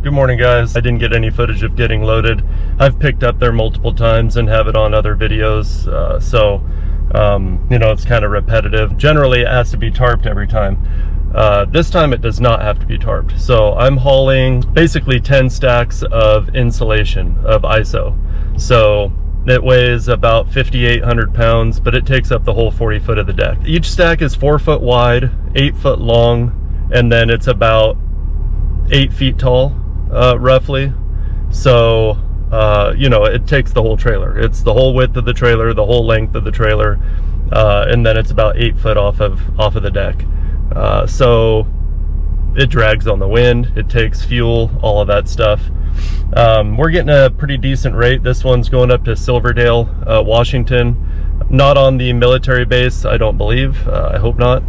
Good morning, guys. I didn't get any footage of getting loaded. I've picked up there multiple times and have it on other videos, you know, it's kind of repetitive. Generally, it has to be tarped every time. This time it does not have to be tarped. So I'm hauling basically 10 stacks of insulation of ISO. So it weighs about 5,800 pounds, but it takes up the whole 40 foot of the deck. Each stack is 4 foot wide, 8 foot long, and then it's about 8 feet tall, roughly. So, you know, it takes the whole trailer. It's the whole width of the trailer, the whole length of the trailer, and then it's about 8 foot off of the deck. So it drags on the wind, it takes fuel, all of that stuff. We're getting a pretty decent rate. This one's going up to Silverdale, Washington. Not on the military base, I don't believe. I hope not.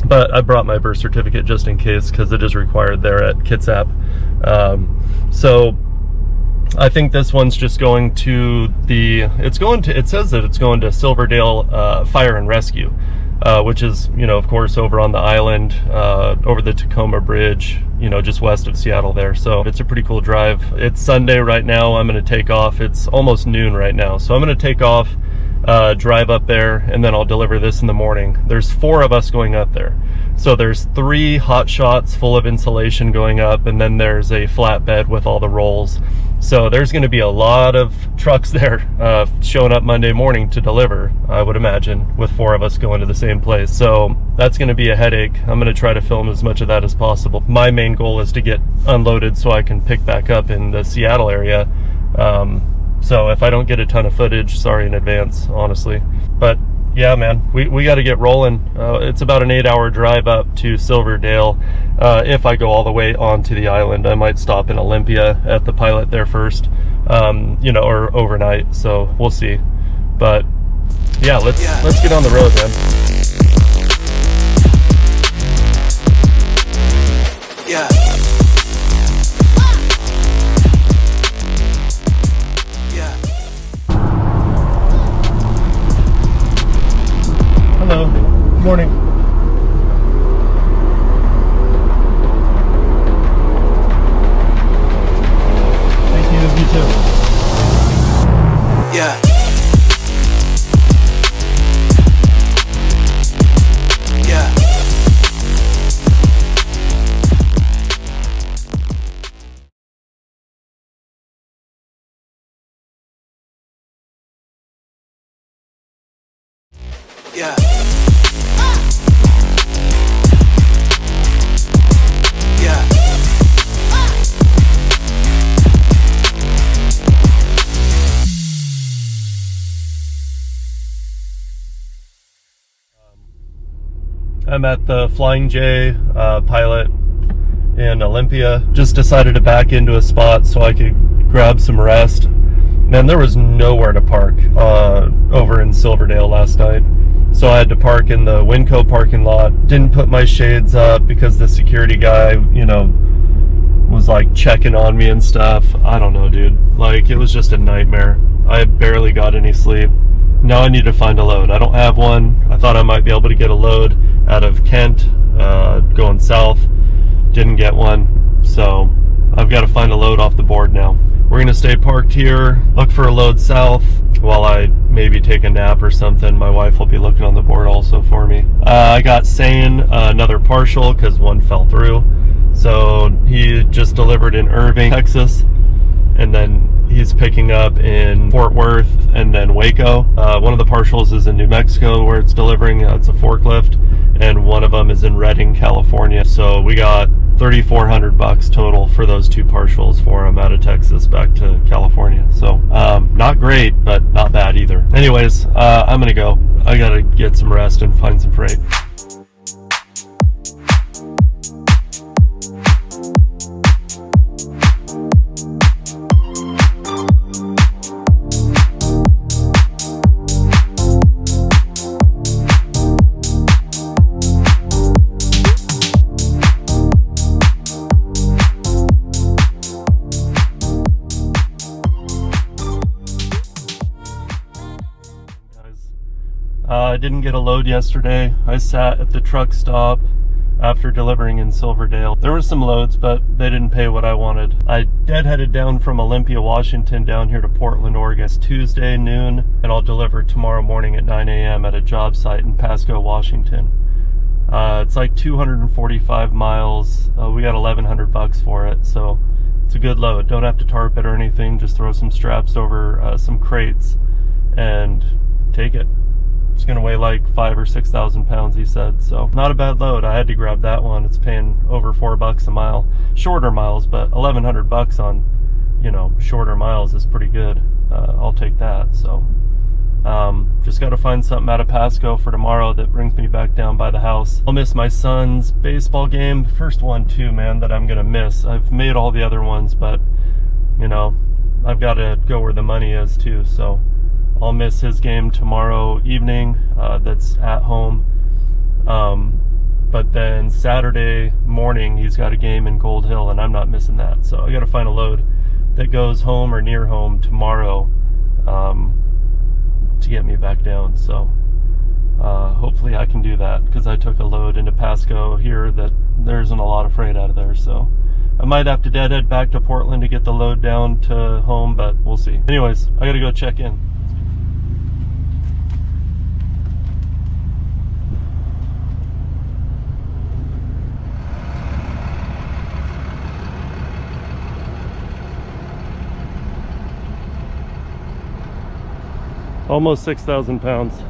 But I brought my birth certificate just in case, because it is required there at Kitsap. So I think this one's just going to it says that it's going to Silverdale Fire and Rescue, which is, you know, of course, over on the island, over the Tacoma Bridge, you know, just west of Seattle there. So it's a pretty cool drive. It's Sunday right now. I'm going to take off. It's almost noon right now. So I'm going to take off, drive up there, and then I'll deliver this in the morning. There's 4 of us going up there. So there's 3 Hotshots full of insulation going up, and then there's a flatbed with all the rolls. So there's going to be a lot of trucks there showing up Monday morning to deliver, I would imagine, with 4 of us going to the same place. So that's going to be a headache. I'm going to try to film as much of that as possible. My main goal is to get unloaded so I can pick back up in the Seattle area. So if I don't get a ton of footage, sorry in advance, honestly. But yeah, man, we got to get rolling. It's about an 8-hour drive up to Silverdale. If I go all the way onto the island, I might stop in Olympia at the pilot there first, you know, or overnight. So we'll see. But yeah, let's get on the road, man. Yeah. Hello. Good morning. Thank you. You too. Yeah. Yeah. Yeah. Yeah. I'm at the Flying J pilot in Olympia. Just decided to back into a spot so I could grab some rest. Man, there was nowhere to park over in Silverdale last night. So I had to park in the Winco parking lot. Didn't put my shades up because the security guy, you know, was like checking on me and stuff. I don't know, dude. Like, it was just a nightmare. I barely got any sleep. Now I need to find a load. I don't have one. I thought I might be able to get a load out of Kent, going south. Didn't get one. So I've got to find a load off the board now. We're gonna stay parked here, look for a load south while I maybe take a nap or something. My wife will be looking on the board also for me. I got Sane another partial because one fell through. So he just delivered in Irving, Texas, and then he's picking up in Fort Worth and then Waco. One of the partials is in New Mexico where it's delivering. It's a forklift, and one of them is in Redding, California. So we got $3,400 total for those 2 partials for them out of Texas back to California. So not great, but not bad either. Anyways, I'm gonna go. I gotta get some rest and find some freight. I didn't get a load yesterday. I sat at the truck stop after delivering in Silverdale. There were some loads, but they didn't pay what I wanted. I deadheaded down from Olympia, Washington down here to Portland, Oregon. It's Tuesday noon, and I'll deliver tomorrow morning at 9 a.m. at a job site in Pasco, Washington. It's like 245 miles. We got $1,100 for it, so it's a good load. Don't have to tarp it or anything. Just throw some straps over some crates and take it. It's gonna weigh like 5,000 or 6,000 pounds, he said. So not a bad load. I had to grab that one. It's paying over $4 a mile. Shorter miles, but $1,100 on, you know, shorter miles is pretty good. I'll take that. So just got to find something out of Pasco for tomorrow that brings me back down by the house. I'll miss my son's baseball game. First one too, man, that I'm gonna miss. I've made all the other ones, but you know, I've got to go where the money is too. So I'll miss his game tomorrow evening. That's at home. But then Saturday morning he's got a game in Gold Hill, and I'm not missing that. So I got to find a load that goes home or near home tomorrow to get me back down. So hopefully I can do that, because I took a load into Pasco here that there isn't a lot of freight out of there. So I might have to deadhead back to Portland to get the load down to home, but we'll see. Anyways, I gotta go check in. Almost 6,000 pounds.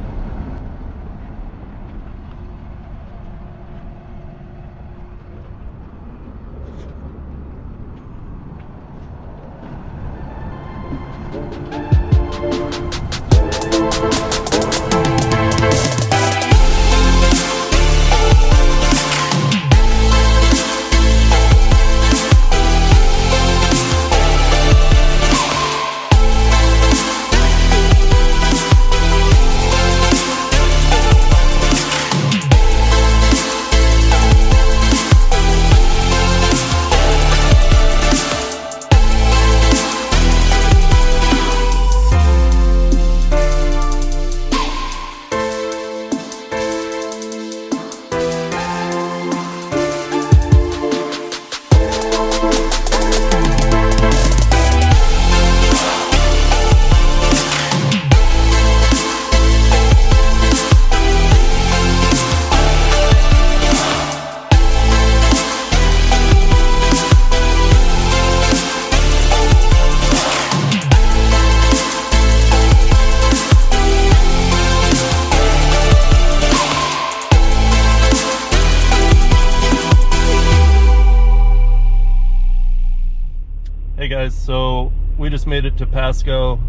Hey guys, so we just made it to Pasco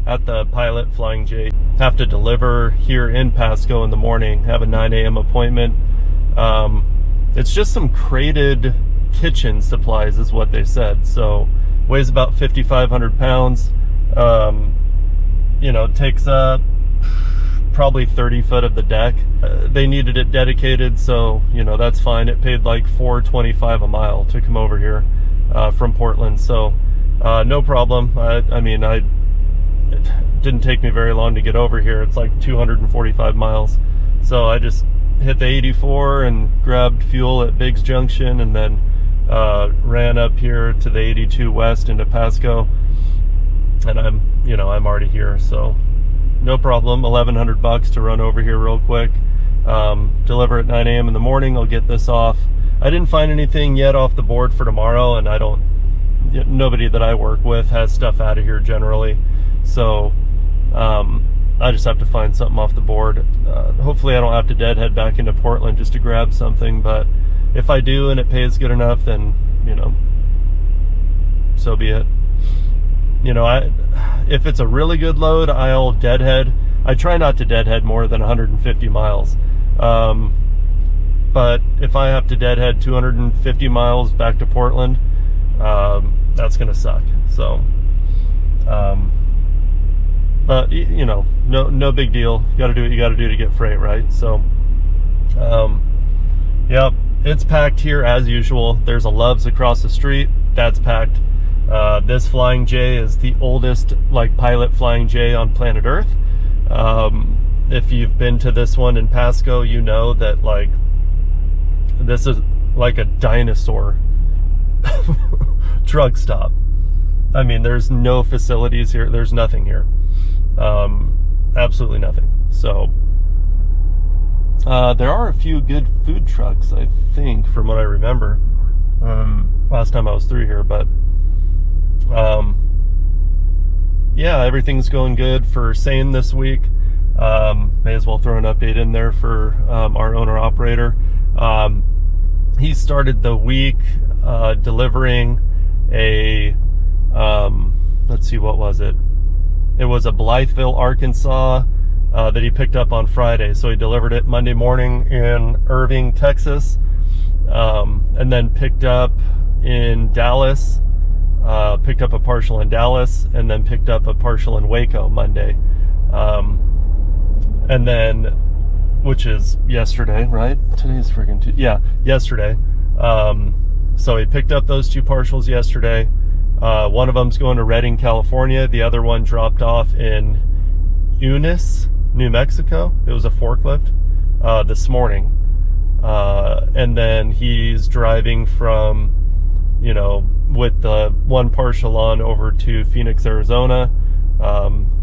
at the Pilot Flying J. Have to deliver here in Pasco in the morning, have a 9 a.m. appointment. It's just some crated kitchen supplies is what they said. So weighs about 5,500 pounds. You know, takes up probably 30 foot of the deck. They needed it dedicated, so you know, that's fine. It paid like $4.25 a mile to come over here from Portland, so no problem. I mean, it didn't take me very long to get over here. It's like 245 miles. So I just hit the 84 and grabbed fuel at Biggs Junction, and then ran up here to the 82 west into Pasco, and I'm already here, so no problem. $1,100 to run over here real quick. Deliver at 9 a.m. in the morning. I'll get this off. I didn't find anything yet off the board for tomorrow, and nobody that I work with has stuff out of here generally, so I just have to find something off the board. Hopefully I don't have to deadhead back into Portland just to grab something, but if I do and it pays good enough, then you know, so be it. You know, if it's a really good load, I'll deadhead. I try not to deadhead more than 150 miles. But if I have to deadhead 250 miles back to Portland, that's gonna suck. So, but you know, no big deal. You gotta do what you gotta do to get freight, right? So, yep, it's packed here as usual. There's a Love's across the street. That's packed. This Flying J is the oldest like pilot Flying J on planet Earth. If you've been to this one in Pasco, you know that like this is like a dinosaur truck stop. I mean, there's no facilities here. There's nothing here. Absolutely nothing. So there are a few good food trucks, I think, from what I remember, last time I was through here. But yeah, everything's going good for Sane this week. May as well throw an update in there for our owner-operator. He started the week delivering a, let's see, what was it? It was a Blytheville, Arkansas, that he picked up on Friday. So he delivered it Monday morning in Irving, Texas, and then picked up in Dallas, picked up a partial in Dallas, and then picked up a partial in Waco Monday. And then, which is yesterday, right? Today's freaking Tuesday. Yeah, yesterday. So he picked up those 2 partials yesterday. One of them's going to Redding, California. The other one dropped off in Eunice, New Mexico. It was a forklift this morning. And then he's driving from, you know, with the 1 partial on over to Phoenix, Arizona.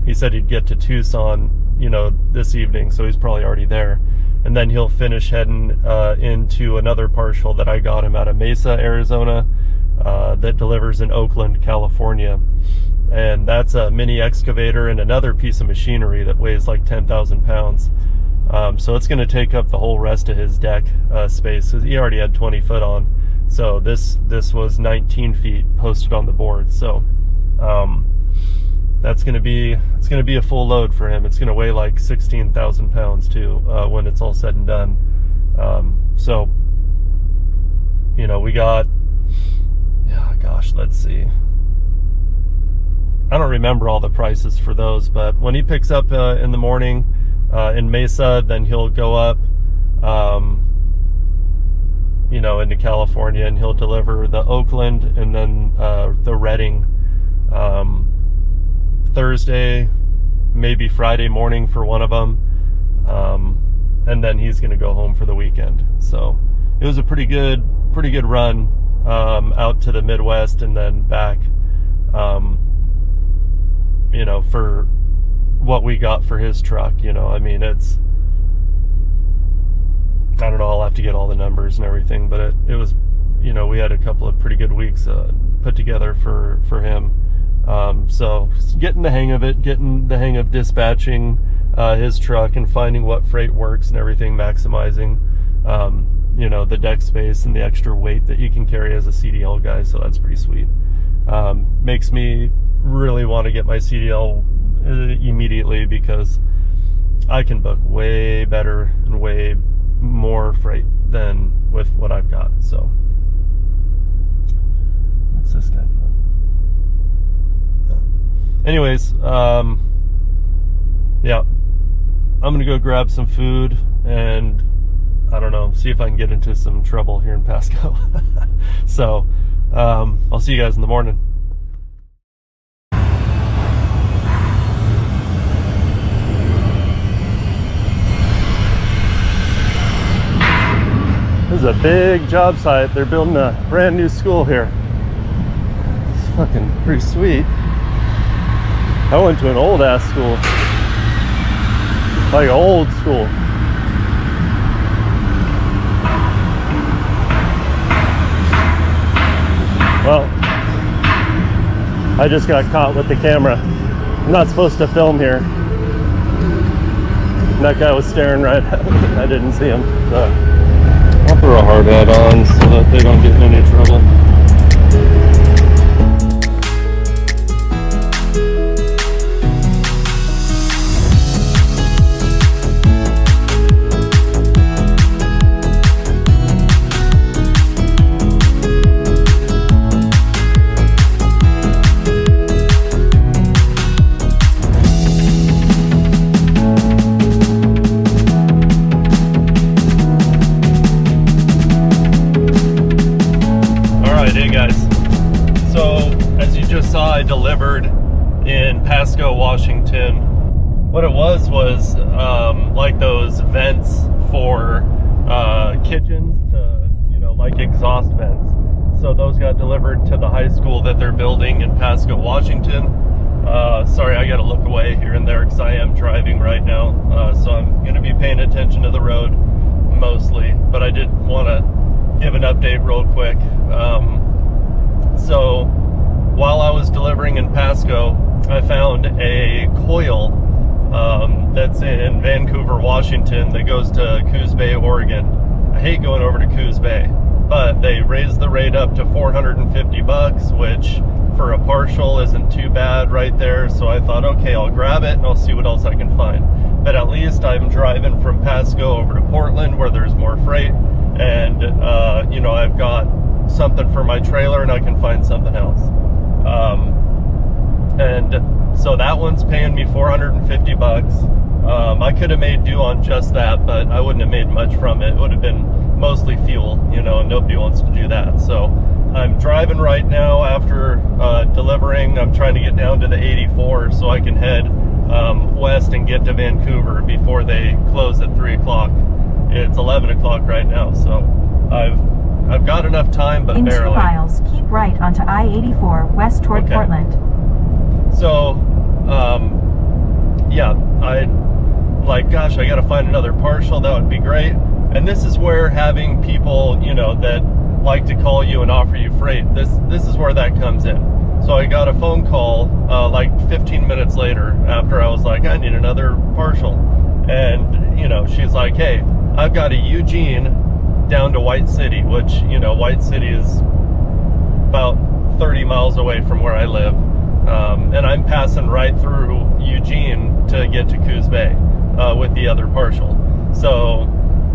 He said he'd get to Tucson, you know, this evening, so he's probably already there. And then he'll finish heading into another partial that I got him out of Mesa, Arizona, that delivers in Oakland, California. And that's a mini excavator and another piece of machinery that weighs like 10,000 pounds. So it's going to take up the whole rest of his deck space, because he already had 20 foot on. So this was 19 feet posted on the board. So that's going to be, it's going to be a full load for him. It's going to weigh like 16,000 pounds too, when it's all said and done. So, you know, we got, yeah, gosh, let's see. I don't remember all the prices for those, but when he picks up in the morning in Mesa, then he'll go up, you know, into California, and he'll deliver the Oakland and then the Redding Thursday, maybe Friday morning for one of them, and then he's going to go home for the weekend. So it was a pretty good run out to the Midwest and then back, you know, for what we got for his truck. You know, I mean, it's, I don't know, I'll have to get all the numbers and everything, but it was, you know, we had a couple of pretty good weeks put together for him. So getting the hang of it, getting the hang of dispatching his truck and finding what freight works and everything, maximizing, you know, the deck space and the extra weight that you can carry as a CDL guy. So that's pretty sweet. Makes me really want to get my CDL immediately, because I can book way better and way more freight than with what I've got. So what's this guy doing? Anyways, yeah, I'm gonna go grab some food and, I don't know, see if I can get into some trouble here in Pasco. So I'll see you guys in the morning. This is a big job site. They're building a brand new school here. It's fucking pretty sweet. I went to an old ass school, like old school. Well, I just got caught with the camera. I'm not supposed to film here. That guy was staring right at me. I didn't see him. So I'll throw a hard hat on so that they don't get in any trouble. I delivered in Pasco, Washington. What it was like those vents for kitchens to exhaust vents. So those got delivered to the high school that they're building in Pasco, Washington. Sorry, I gotta look away here and there because I am driving right now. So I'm gonna be paying attention to the road mostly, but I did want to give an update real quick. So while I was delivering in Pasco, I found a coil that's in Vancouver, Washington that goes to Coos Bay, Oregon. I hate going over to Coos Bay, but they raised the rate up to $450, which for a partial isn't too bad right there. So I thought, okay, I'll grab it and I'll see what else I can find. But at least I'm driving from Pasco over to Portland where there's more freight, and you know, I've got something for my trailer and I can find something else. And so that one's paying me $450. I could have made do on just that, but I wouldn't have made much from it. It would have been mostly fuel, you know, and nobody wants to do that. So I'm driving right now after delivering. I'm trying to get down to the 84 so I can head west and get to Vancouver before they close at 3 o'clock. It's 11 o'clock right now, so I've got enough time, but barely. In 2 miles, keep right onto I-84 west toward Portland. So, yeah, gosh, I gotta find another partial. That would be great. And this is where having people, you know, that like to call you and offer you freight, this is where that comes in. So I got a phone call like 15 minutes later after I was like, I need another partial. And, you know, she's like, hey, I've got a Eugene down to White City, which, you know, White City is about 30 miles away from where I live. And I'm passing right through Eugene to get to Coos Bay with the other partial. So,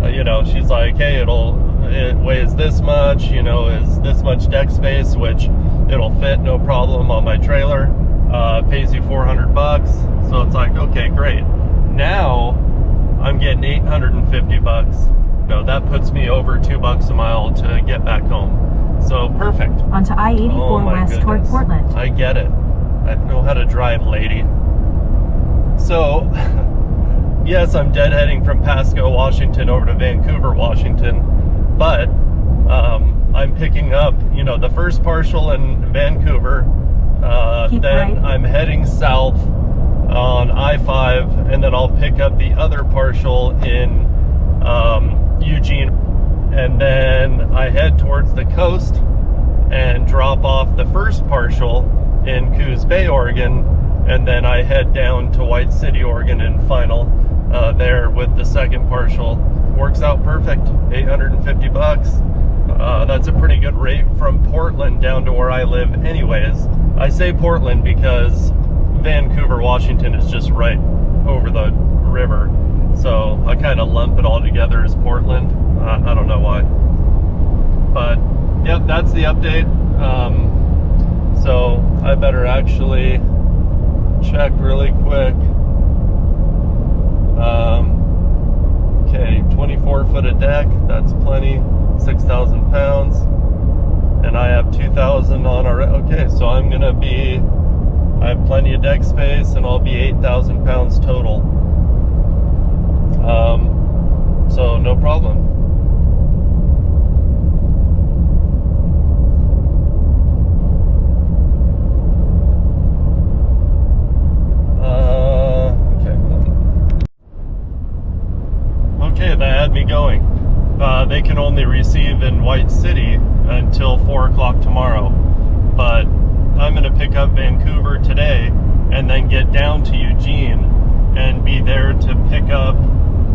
you know, she's like, hey, it weighs this much, you know, is this much deck space, which it'll fit no problem on my trailer, pays you $400. So it's like, okay, great. Now I'm getting $850. No, that puts me over $2 a mile to get back home. So perfect. Onto I-84 west toward Portland. I get it. I know how to drive, lady. So, yes, I'm deadheading from Pasco, Washington over to Vancouver, Washington, but I'm picking up, you know, the first partial in Vancouver, then I'm heading south on I-5, and then I'll pick up the other partial in Eugene, and then I head towards the coast and drop off the first partial in Coos Bay, Oregon, and then I head down to White City, Oregon, and final there with the second partial. Works out perfect, $850. That's a pretty good rate from Portland down to where I live anyways. I say Portland because Vancouver, Washington is just right over the river. So I kind of lump it all together as Portland. I don't know why. But, yep, that's the update. So I better actually check really quick. Okay, 24 foot of deck, that's plenty. 6,000 pounds. And I have 2,000 on our, okay, so I have plenty of deck space, and I'll be 8,000 pounds total. So no problem. Okay, that had me going. They can only receive in White City until 4 o'clock tomorrow. But I'm gonna pick up Vancouver today and then get down to Eugene and be there to pick up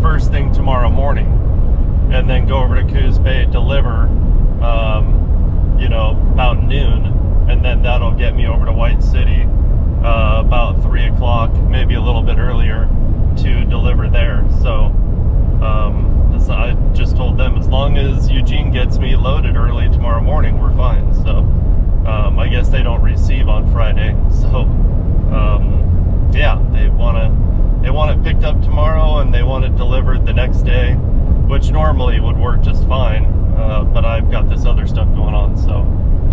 first thing tomorrow morning, and then go over to Coos Bay, deliver, you know, about noon, and then that'll get me over to White City about 3 o'clock, maybe a little bit earlier, to deliver there. So I just told them as long as Eugene gets me loaded early tomorrow morning, we're fine. So I guess they don't receive on Friday. So yeah, they want it picked up tomorrow, and they want it delivered the next day, which normally would work just fine, but I've got this other stuff going on. So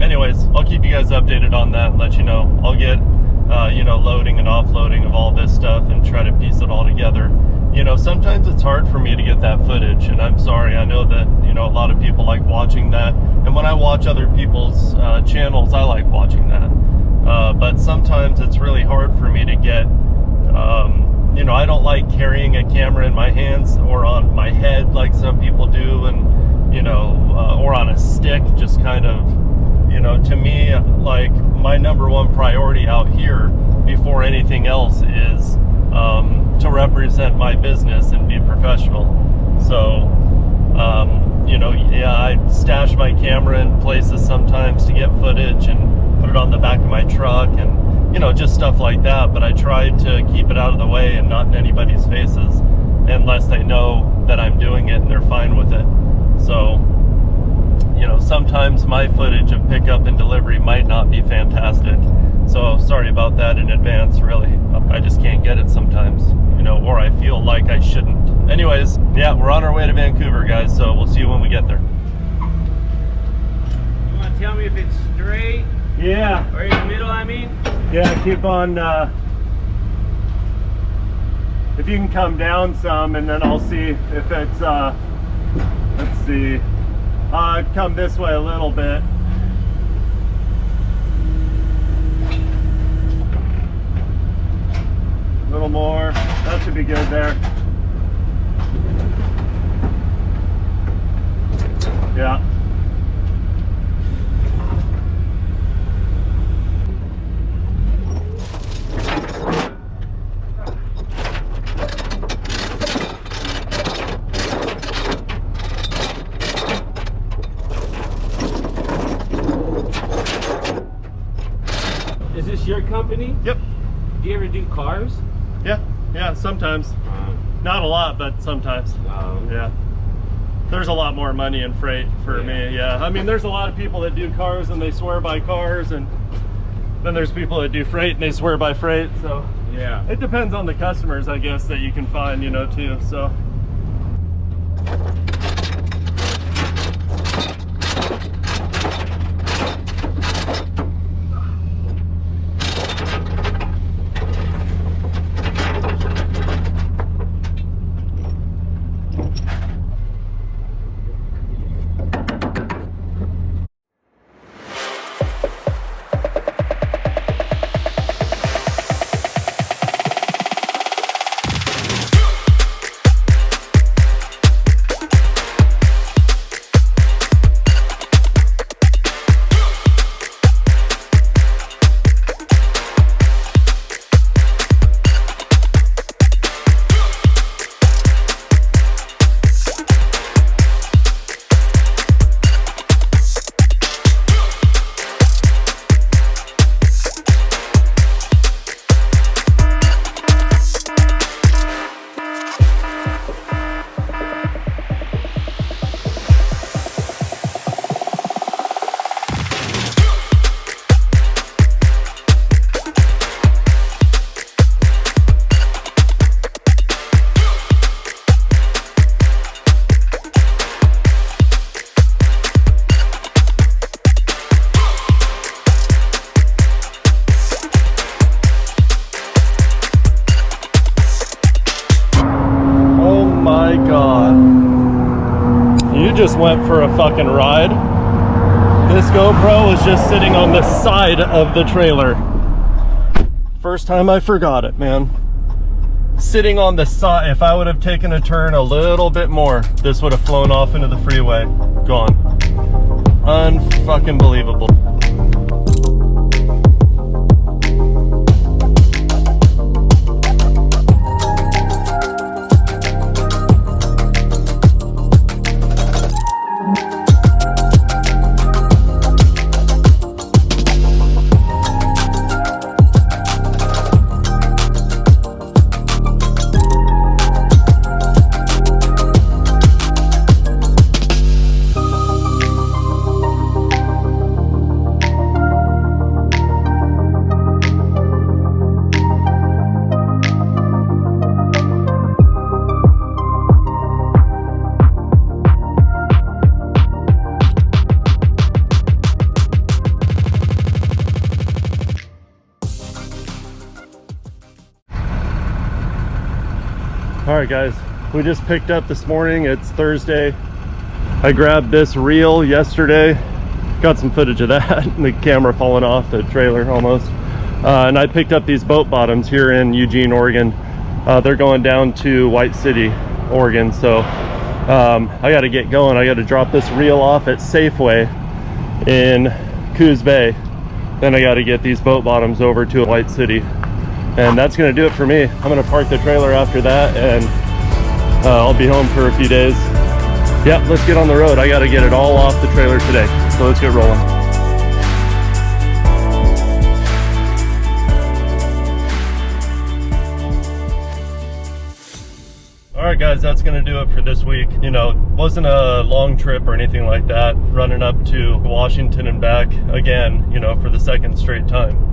anyways, I'll keep you guys updated on that and let you know. I'll get you know, loading and offloading of all this stuff and try to piece it all together. you know, sometimes it's hard for me to get that footage, and I'm sorry. I know that, you know, a lot of people like watching that, and when I watch other people's channels, I like watching that. But sometimes it's really hard for me to get, you know, I don't like carrying a camera in my hands or on my head like some people do, and, you know, or on a stick, just kind of, you know, to me, like, my #1 priority out here before anything else is to represent my business and be professional. So, you know, yeah, I stash my camera in places sometimes to get footage and put it on the back of my truck and, you know, just stuff like that. But I try to keep it out of the way and not in anybody's faces unless they know that I'm doing it and they're fine with it. So, you know, sometimes my footage of pickup and delivery might not be fantastic. So sorry about that in advance, really. I just can't get it sometimes, you know, or I feel like I shouldn't. Anyways, yeah, we're on our way to Vancouver, guys, so we'll see you when we get there. You want to tell me if it's straight? Yeah. Or in the middle, I mean? Yeah, keep on, if you can come down some, and then I'll see if it's, let's see, come this way a little bit. A little more, that should be good there. Yeah. Is this your company? Yep. Do you ever do cars? Yeah, sometimes. Not a lot, but sometimes. Yeah. There's a lot more money in freight for me, yeah. I mean, there's a lot of people that do cars and they swear by cars, and then there's people that do freight and they swear by freight, so. Yeah. It depends on the customers, I guess, that you can find, you know, too, so. Just went for a fucking ride. This GoPro was just sitting on the side of the trailer. First time I forgot it, man. Sitting on the side. If I would have taken a turn a little bit more, this would have flown off into the freeway. Gone. Unfucking believable. All right, guys, we just picked up this morning. It's Thursday. I grabbed this reel yesterday. Got some footage of that. The camera falling off the trailer almost. And I picked up these boat bottoms here in Eugene, Oregon. They're going down to White City, Oregon. So I got to get going. I got to drop this reel off at Safeway in Coos Bay. Then I got to get these boat bottoms over to White City. And that's going to do it for me. I'm going to park the trailer after that, and I'll be home for a few days. Yep, let's get on the road. I got to get it all off the trailer today. So let's get rolling. Alright guys, that's going to do it for this week. You know, it wasn't a long trip or anything like that. Running up to Washington and back again, you know, for the second straight time.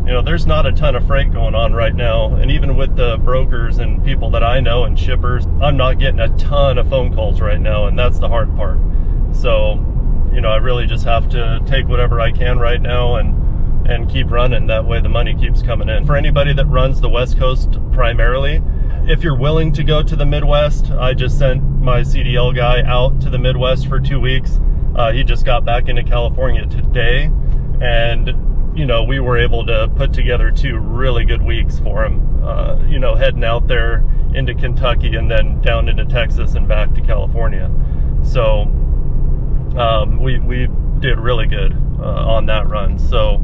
You know, there's not a ton of freight going on right now. And even with the brokers and people that I know and shippers, I'm not getting a ton of phone calls right now. And that's the hard part. So, you know, I really just have to take whatever I can right now and keep running. That way the money keeps coming in. For anybody that runs the West Coast primarily, if you're willing to go to the Midwest, I just sent my CDL guy out to the Midwest for 2 weeks. He just got back into California today, and you know, we were able to put together 2 really good weeks for him. You know, heading out there into Kentucky and then down into Texas and back to California. So we did really good on that run. So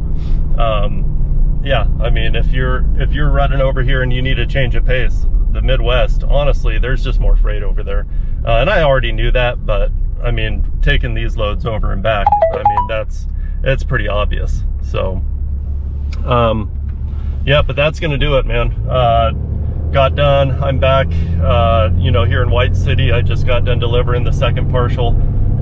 yeah, I mean, if you're running over here and you need a change of pace, the Midwest, honestly, there's just more freight over there. And I already knew that, but I mean, taking these loads over and back, I mean, it's pretty obvious. So yeah, but that's gonna do it, man. Got done. I'm back you know, here in White City. I just got done delivering the second partial,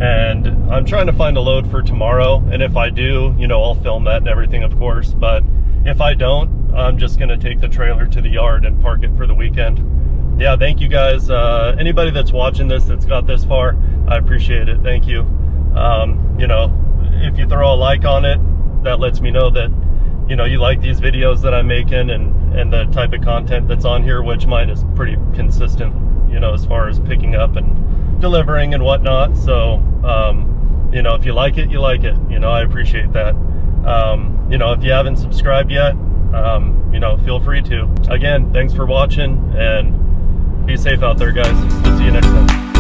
and I'm trying to find a load for tomorrow. And if I do, you know, I'll film that and everything, of course. But if I don't, I'm just gonna take the trailer to the yard and park it for the weekend. Yeah, thank you guys. Anybody that's watching this that's got this far, I appreciate it. Thank you. You know, if you throw a like on it, that lets me know that, you know, you like these videos that I'm making and the type of content that's on here, which mine is pretty consistent, you know, as far as picking up and delivering and whatnot. So, you know, if you like it, you like it. You know, I appreciate that. You know, if you haven't subscribed yet, you know, feel free to. Again, thanks for watching, and be safe out there, guys. We'll see you next time.